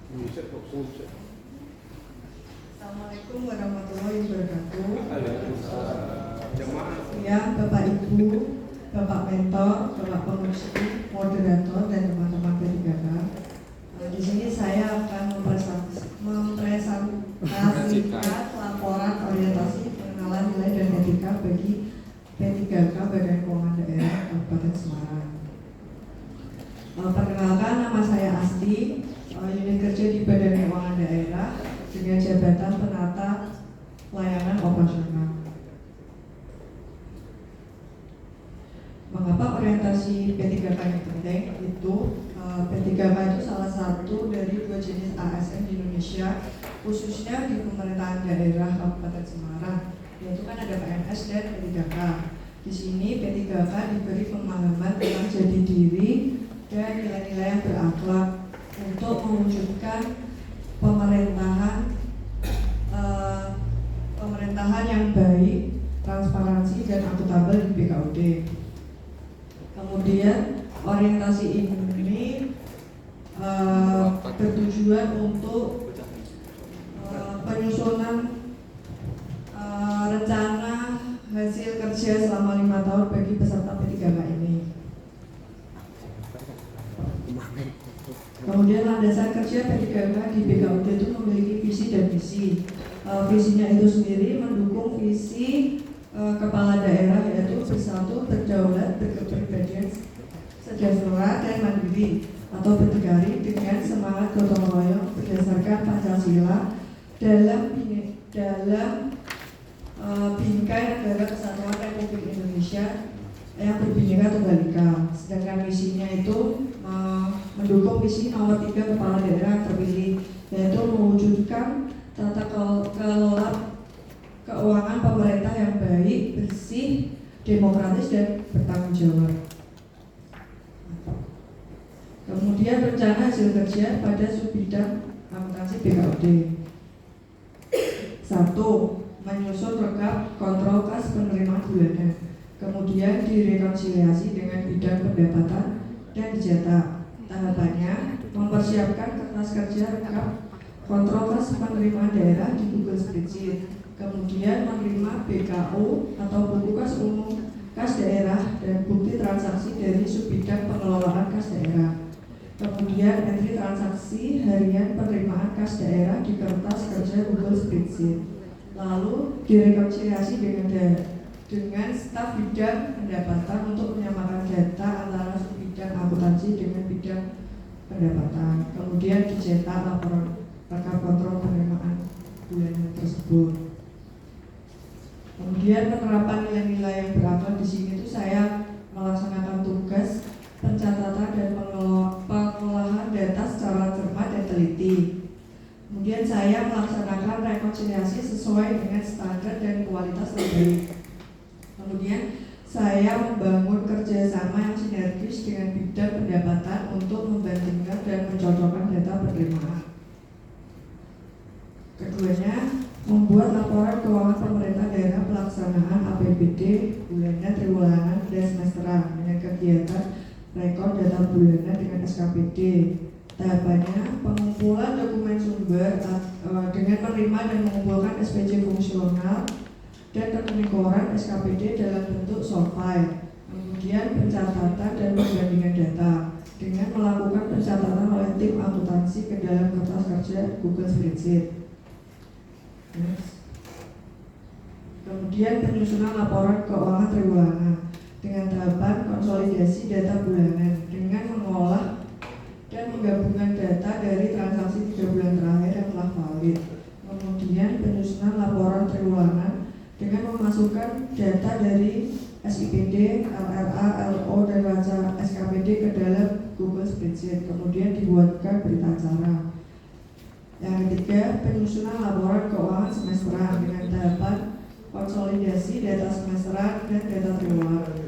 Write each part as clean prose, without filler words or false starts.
Assalamualaikum warahmatullahi wabarakatuh. Ya, Bapak Ibu, Bapak Mentor, Bapak Pengurusi, Moderator, dan teman-teman P3K. Di sini saya akan mempresentasikan laporan orientasi pengenalan nilai dan etika bagi P3K Badan Keuangan Daerah Kabupaten Semarang. Perkenalkan, nama saya Asti, unit kerja di Badan Keuangan Daerah dengan jabatan penata layanan operasional. Mengapa orientasi P3K yang penting? P3K itu salah satu dari 2 jenis ASN di Indonesia, khususnya di pemerintahan daerah Kabupaten Semarang, yaitu kan ada PNS dan P3K. Di sini P3K diberi pemahaman tentang jati diri dan nilai-nilai yang berakhlak untuk mewujudkan pemerintahan yang baik, transparansi dan akuntabel di BKUD. Kemudian orientasi ini bertujuan untuk penyusunan rencana hasil kerja selama 5 tahun bagi peserta P3K ini. Kemudian landasan kerja P3K di BKUD itu memiliki visi dan misi. Visinya itu sendiri mendukung visi kepala daerah, yaitu bersatu, berdaulat, berkepribadian sejahtera dan mandiri atau berdikari dengan semangat gotong royong berdasarkan Pancasila dalam bingkai negara kesatuan Republik Indonesia yang berbhinneka tunggal ika. Sedangkan misinya itu mendukung misi nomor 3 kepala daerah terpilih, yaitu mewujudkan tata kelola keuangan pemerintah yang baik, bersih, demokratis, dan bertanggung jawab. Kemudian rencana hasil kerja pada subbidang akuntansi BKUD. 1. Menyusun rekap kontrol kas penerimaan bulanan. Kemudian direkonsiliasi dengan bidang pendapatan dan dicetak. Tahapannya mempersiapkan kertas kerja rekap kontrol kas penerimaan daerah di Google Spreadsheet. Kemudian menerima BKU atau buku kas umum kas daerah dan bukti transaksi dari subbidang pengelolaan kas daerah. Kemudian entry transaksi harian penerimaan kas daerah di kertas kerja Google Spreadsheet. Lalu direkonsiliasi dengan staf bidang pendapatan untuk menyamakan data antara subbidang akuntansi dengan bidang pendapatan. Kemudian dicetak laporan rekap kontrol penerimaan bulanan tersebut. Kemudian penerapan nilai-nilai yang berakhlak di sini itu saya melaksanakan tugas pencatatan dan pengolahan data secara cermat dan teliti. Kemudian saya melaksanakan rekonsiliasi sesuai dengan standar dan kualitas terbaik. Kemudian saya membangun kerjasama yang sinergis dengan bidang pendapatan untuk membandingkan dan mencocokkan data penerimaan. Keduanya, membuat laporan keuangan pemerintah daerah pelaksanaan APBD bulanan, triwulan, dan semesteran dengan kegiatan rekor data bulanan dengan SKPD. Tahapannya pengumpulan dokumen sumber dengan menerima dan mengumpulkan SPC fungsional dan rekening koran SKPD dalam bentuk soft file. Kemudian pencatatan dan perbandingan data dengan melakukan pencatatan oleh tim akuntansi ke dalam kertas kerja Google Spreadsheet. Kemudian penyusunan laporan keuangan triwulan dengan tahapan konsolidasi data bulanan dengan mengolah dan menggabungkan data dari transaksi 3 bulan terakhir yang telah valid. Kemudian penyusunan laporan triwulan dengan memasukkan data dari SIPD, LRA, LO, dan raca SKPD ke dalam Google Spreadsheet. Kemudian dibuatkan berita acara. Yang ketiga, penyusunan laporan keuangan semesteran dengan tahapan konsolidasi data semesteran dan data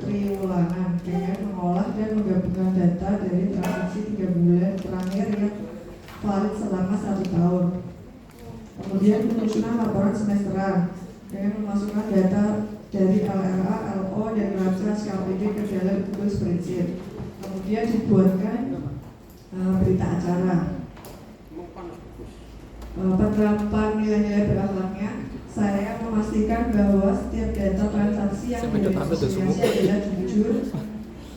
triwulanan dengan mengolah dan menggabungkan data dari transaksi 3 bulan terakhir yang valid selama 1 tahun. Kemudian penyusunan laporan semesteran dengan memasukkan data dari LRA, LO, dan raca SKPD ke dalam Google Spreadsheet. Kemudian dibuatkan berita acara. penerapan nilai-nilai berakhlaknya, saya memastikan bahwa setiap data transaksi yang diidentifikasi adalah jujur,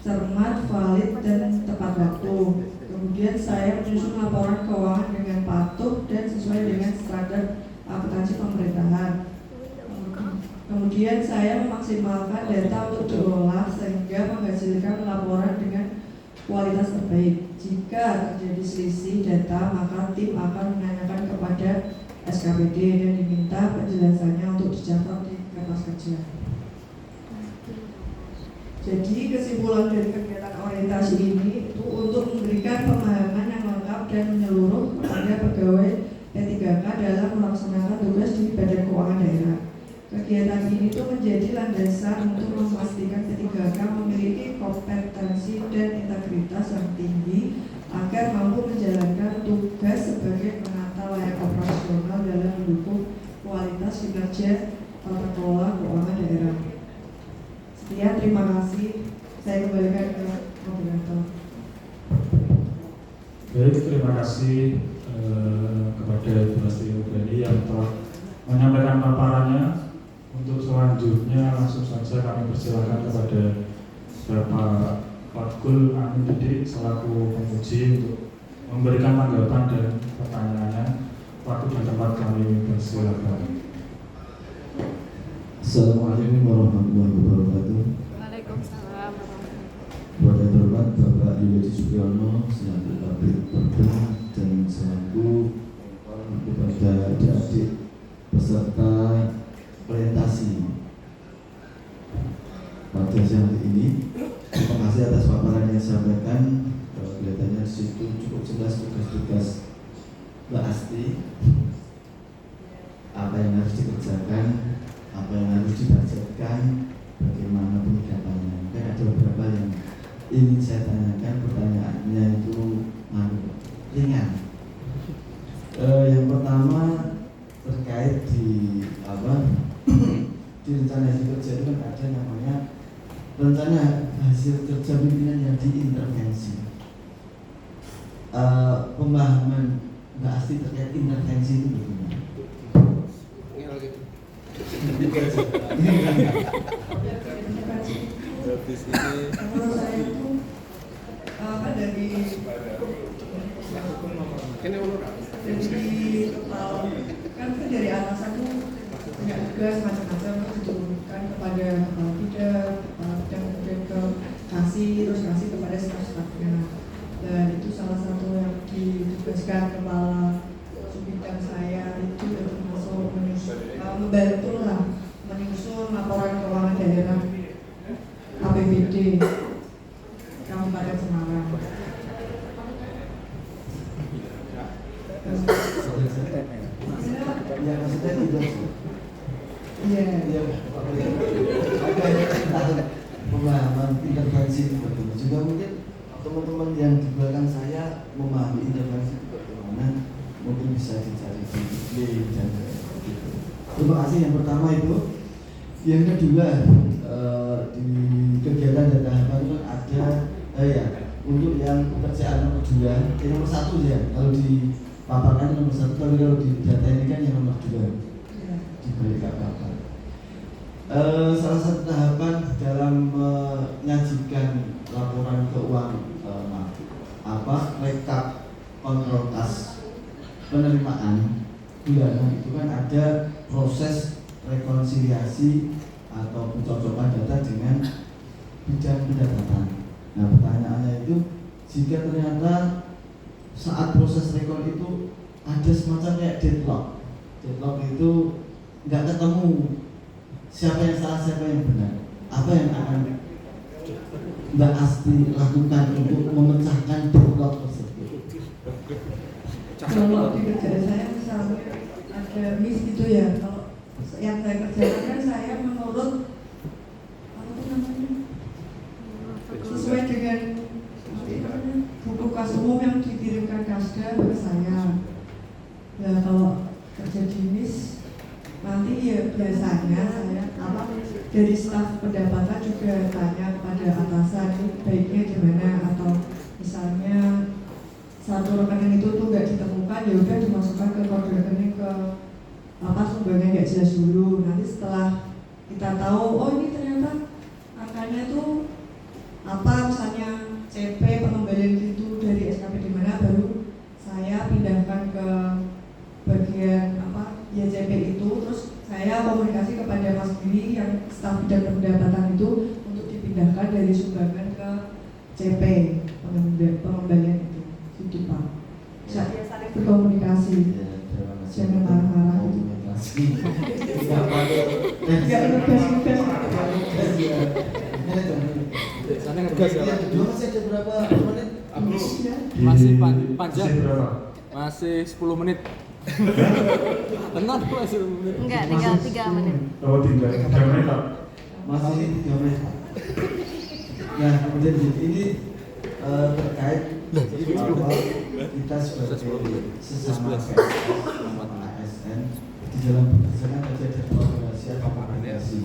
cermat, valid, dan tepat waktu. Kemudian saya menyusun laporan keuangan dengan patuh dan sesuai dengan standar akuntansi pemerintahan. Kemudian saya memaksimalkan data untuk diolah sehingga menghasilkan laporan dengan kualitas terbaik. Jika terjadi selisih data, maka tim akan menanyakan kepada SKPD dan diminta penjelasannya untuk dicatat di kertas kerja. Jadi kesimpulan dari kegiatan orientasi ini itu untuk memberikan pemahaman yang lengkap dan menyeluruh kepada pegawai P3K dalam melaksanakan tugas di Badan Keuangan Daerah. Kegiatan ini itu menjadi landasan untuk memastikan P3K memiliki kompetensi dan integritas yang tinggi agar mampu menjalankan tugas sebagai penata layak operasional dalam mendukung kualitas kinerja tata kelola keuangan daerah. Sekian, terima kasih. Saya kembalikan ke moderator. Baik, terima kasih kepada Ibu Lastri Nugrani yang telah menyampaikan paparannya. Untuk selanjutnya langsung saja kami persilakan kepada Bapak Fatkul Amin Didik selaku penguji untuk memberikan tanggapan dan pertanyaannya. Waktu dan tempat kami persilakan. Assalamualaikum warahmatullahi wabarakatuh. Waalaikumsalam warahmatullahi Buat yang terhormat Bapak Yudi Sugiono selaku Kabid Perbin dan selaku kepada adik-adik peserta orientasi pada siang hari ini. Terima kasih atas paparan yang disampaikan. Kelihatannya di situ cukup jelas tugas-tugas Mbak Asti, apa yang harus dikerjakan, apa yang harus dibacakan, bagaimana penyikapannya. Mungkin ada beberapa yang ingin saya tanyakan, pertanyaannya itu ringan. Yang pertama terkait di di rencana hasil kerja itu kan ada namanya rencana hasil kerja pimpinan yang diintervensi. Pemahaman Mbak Asti terkait intervensi itu bagaimana? Menurut saya itu kan dari kan dari atasan tuh punya tugas macam-macam diturunkan kepada kepala bidang, dan kemudian ke kasih, terus kasih kepada staf-stafnya. Dan itu salah satu yang ditugaskan kepala bidang saya itu termasuk membantu lah menyusun laporan keuangan daerah APBD Kabupaten Semarang. Ya maksudnya tidak. Iya. Ada pemahaman intervensi itu bagaimana. Juga mungkin teman-teman yang di belakang saya memahami intervensi itu bagaimana, mungkin bisa dicari di dan gitu. Terima kasih yang pertama itu. Yang kedua, di kegiatan dan tahapan itu ada untuk yang pekerjaan nomor 2, nomor 1 ya. Kalau dipaparkan nomor 1, tapi kalau di data ini kan yang nomor 2 di balik apa-apa. Salah satu tahapan dalam menyajikan laporan keuangan rekap kontrol kas penerimaan bulanan itu kan ada proses rekonsiliasi atau pencocokan data dengan bidang pendapatan. Nah, pertanyaannya itu, jika ternyata saat proses rekon itu ada semacam kayak deadlock itu nggak ketemu siapa yang salah siapa yang benar, apa yang akan Mbak Asti lakukan untuk memecahkan deadlock tersebut? Kalau di kerjaan saya misalnya ada miss gitu ya, kalau yang saya kerjakan kan saya menurut sesuai dengan buku kas umum yang dikirimkan Kasda ke saya. Ya kalau terjadi miss nanti ya biasanya saya dari staf pendapatan juga tanya kepada atasan baiknya gimana, atau misalnya satu rekening itu tuh nggak ditemukan dimasukkan, ya udah dimasukkan ke kode rekening ke sumbangan nggak jelas dulu. Nanti setelah kita tahu, oh ini ternyata angkanya tuh misalnya CP pengembalian itu dari SKP di mana, baru saya pindahkan ke bagian CP itu, terus saya komunikasi kepada Mas Billy yang staf bidang pendapatan itu untuk dipindahkan dari sumbangan ke CP pengembalian itu. Itu Pak. Saya saling berkomunikasi. Ya, terima kasih. Jangan marah-marah gitu. Tidak pakai. Enggak ngegas. Sana ngegas ya, Pak. Dulu masih ada berapa menit? Masih panjang. Masih berapa? Masih 10 menit. Tenang masih 10 menit. Enggak, tinggal 3 menit. Oh, tinggal 3 menit Pak. Masih 3 menit. Nah, kemudian ini terkait bahwa kita sebagai sesama ASN di dalam bekerja kan ada kolaborasi atau komunikasi.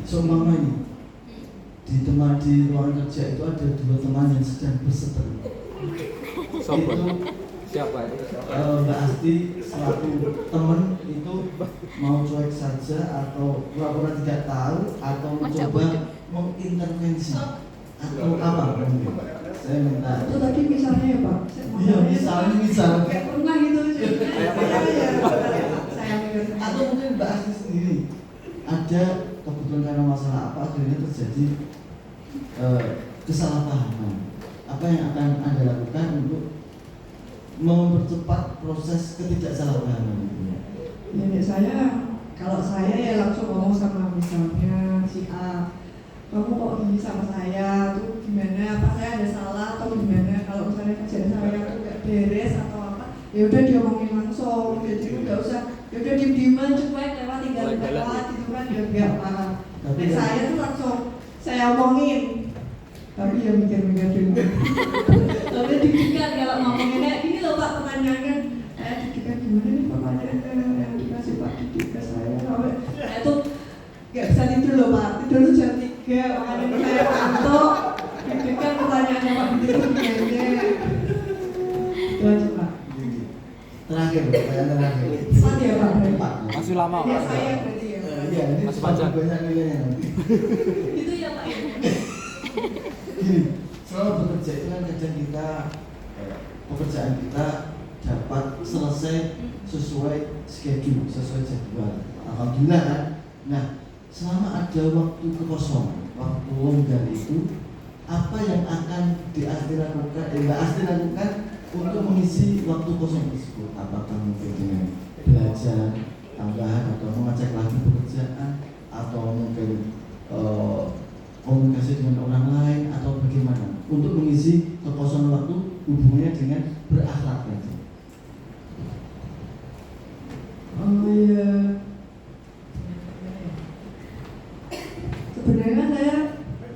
Seumpama ini di ruangan kerja itu ada 2 teman yang sedang berseteru. Sobat. Itu Siapa itu? Mbak Asti selaku teman itu mau cuek saja atau pura-pura tidak tahu atau mencoba mengintervensi atau apa mungkin. Saya minta. Itu tadi misalnya ya Pak. Iya, misalnya. Kayak pernah gitu. Saya Atau mungkin Mbak Asti sendiri ada kebetulan karena masalah apa akhirnya terjadi kesalahpahaman. Apa yang akan Anda lakukan untuk mempercepat proses ketidaksalahpahaman itu? Ya kalau saya ya langsung ngomong sama misalnya si A, kamu kok gini sama saya tuh gimana, apa saya ada salah atau gimana? Kalau misalnya kerjaan saya tuh nggak beres atau apa, ya udah diomongin langsung. Jadi nggak usah, ya udah diem-dieman cuek lewat tinggal lewat gitu kan, ya nggak paham. Tapi saya tuh langsung saya omongin, tapi ya mikir-mikir dulu. Tapi deg-degan kalau ngomonginnya, ini loh Pak pertanyaannya, deg-degan gimana nih pertanyaannya yang dikasih Pak Didik ke saya. Saya tuh nggak bisa tidur loh Pak, tidur tuh jam 3, makanya saya kantuk. Deg-degan pertanyaannya Pak Didik itu gimana. Itu aja Pak. Terakhir, pertanyaan terakhir. Empat ya Pak? Empat. Masih lama, Ya Pak. saya berarti ya. Iya, ini Masih panjang. banyak nilainya nanti. Itu ya Pak ya. Gini, selama bekerja itu kan kadang kita pekerjaan kita dapat selesai sesuai schedule, sesuai jadwal. Alhamdulillah kan. Nah, selama ada waktu kekosongan, waktu longgar itu, apa yang akan Mbak Asti lakukan untuk mengisi waktu kosong tersebut? Apakah mungkin dengan belajar tambahan atau mengecek lagi pekerjaan atau mungkin komunikasi dengan orang lain atau bagaimana untuk mengisi kekosongan waktu hubungannya dengan berakhlak tadi? Oh iya. Sebenarnya saya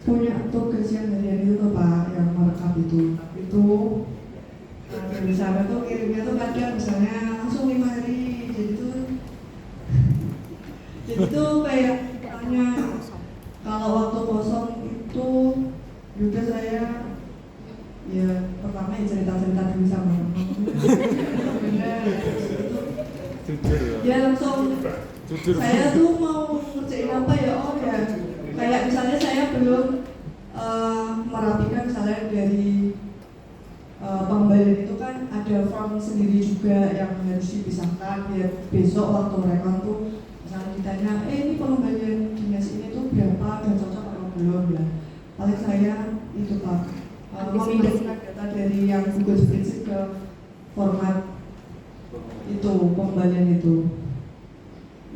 punya tugas yang harian itu tuh Pak, yang merekam itu. Itu dari sana tuh kirimnya tuh kadang misalnya langsung 5 hari. Jadi tuh kayak tanya kalau waktu kosong itu juga saya ya pertama ya cerita-cerita dulu sama ya langsung saya tuh mau ngerjain apa ya, oh ya kayak misalnya saya belum merapikan misalnya dari pembelian itu kan ada form sendiri juga yang harus dipisahkan biar besok waktu rekon tuh misalnya ditanya ini pengembalian dinas ini tuh berapa dan cocok atau belum ya. Paling saya itu Pak memindahkan data dari yang Google Spreadsheet ke format itu pengembalian itu.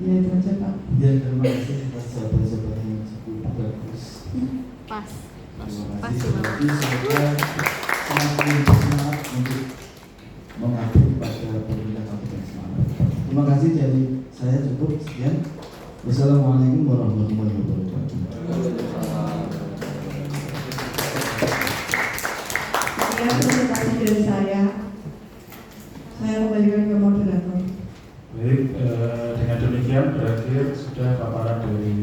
Ya itu aja Pak. Ya, terima kasih atas jawaban-jawaban yang cukup bagus. Pas. Terima Pas kasih. sih, Bang. Semoga semakin bersemangat untuk mengabdi pada pemerintah Kabupaten Semarang. Terima kasih dari saya cukup sekian. Wassalamualaikum warahmatullahi wabarakatuh. Sekian presentasi dari saya. Saya kembalikan ke moderator. Baik, dengan demikian berakhir sudah paparan dari